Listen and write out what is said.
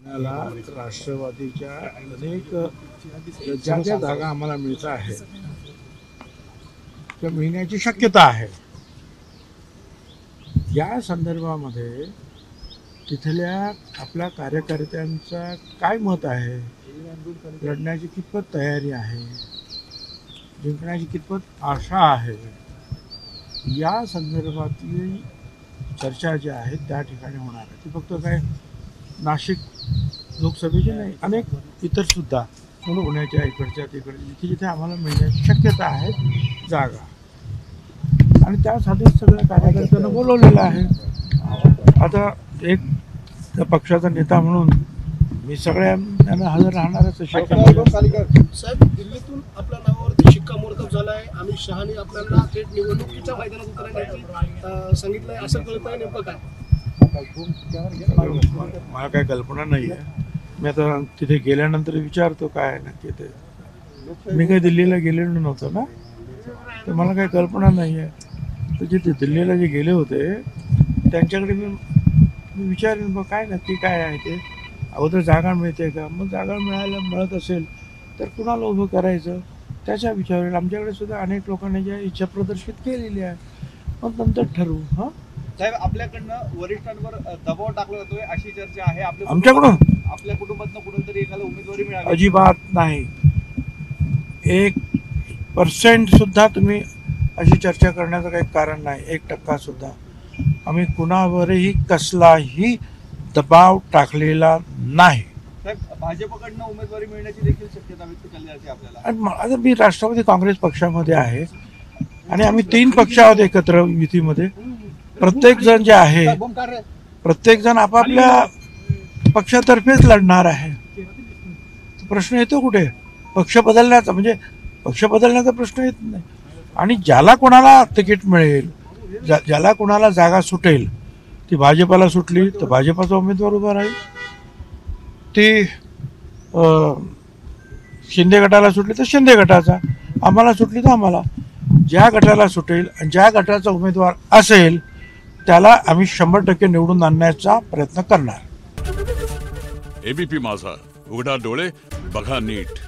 मला राष्ट्रवादीच्या अनेक ज्या ज्या जागा आम्हाला मिळत आहेत त्या मिळण्याची शक्यता आहे। या संदर्भामध्ये तिथल्या आपल्या कार्यकर्त्यांचा काय मत आहे, लढण्याची कितपत तयारी आहे, जिंकण्याची कितपत आशा आहे, या संदर्भातली चर्चा जी आहे त्या ठिकाणी होणार आहे। ती फक्त काय नाशिक लोकसभेची नाही, अनेक इतर सुद्धा पुण्याच्या इकडच्या तिकडच्या जिथे जिथे आम्हाला मिळण्याची शक्यता आहे जागा, आणि त्यासाठी सगळ्या कार्यकर्त्यांना बोलवलेलं आहे। आता एक पक्षाचा नेता म्हणून मी सगळ्यांना हजर राहणारच आहे। साहेब, दिल्लीतून आपल्या नावावरती शिक्कामोर्तब झालाय। अमित शहानी आपल्याला थेट निवडणुकीच्या मैदानात उतरण्याची सांगितलंय, असं कळतंय नेमकं काय? मला काय कल्पना नाही आहे। मी आता तिथे गेल्यानंतर विचारतो काय नक्की ते। मी काही दिल्लीला गेलेलो नव्हतो ना, तर मला काही कल्पना नाही आहे। तर जिथे दिल्लीला जे गेले होते त्यांच्याकडे मी विचारेन बघ काय नक्की काय आहे ते। अगोदर जागा मिळते का, मग जागा मिळत असेल तर कुणाला उभं करायचं त्याच्या विचारावर आमच्याकडे सुद्धा अनेक लोकांनी ज्या इच्छा प्रदर्शित केलेली आहे, मग नंतर ठरवू। हां साहेब, आपल्याकडनं वरिष्ठांवर दबाव टाकला जातोय अशी चर्चा आहे। आमच्याकडून आपल्या कुटुंबातनं कुठूनतरी एखादा उमेदवारी मिळावी अजिबात नाही। 1% सुद्धा तुम्ही अशी चर्चा करण्याचं काही कारण नाही, 1% सुद्धा। आम्ही कुणावरही कसलाही दबाव टाकलेला नाही। साहेब, भाजपकडनं उमेदवारी मिळण्याची देखील शक्यता व्यक्त केली जाते आपल्याला। आता मी राष्ट्रवादी काँग्रेस पक्षामध्ये आहे आणि आम्ही 3 पक्ष आहोत एकत्र युतीमध्ये। प्रत्येक जण जे आहे प्रत्येक जण आपापल्या पक्षातर्फेच लढणार आहे। प्रश्न येतो कुठे पक्ष बदलण्याचा, म्हणजे पक्ष बदलण्याचा प्रश्न येत नाही। आणि ज्याला कोणाला तिकीट मिळेल, ज्याला कोणाला जागा सुटेल, ती भाजपाला सुटली तर भाजपाचा उमेदवार उभा राहील, ती शिंदे गटाला सुटली तर शिंदे गटाचा, आम्हाला सुटली तर आम्हाला। ज्या गटाला सुटेल आणि ज्या गटाचा उमेदवार असेल त्याला आम्ही 100% निवडून आणण्याचा प्रयत्न करणार। एबीपी माझा, उघडा डोळे बघा नीट।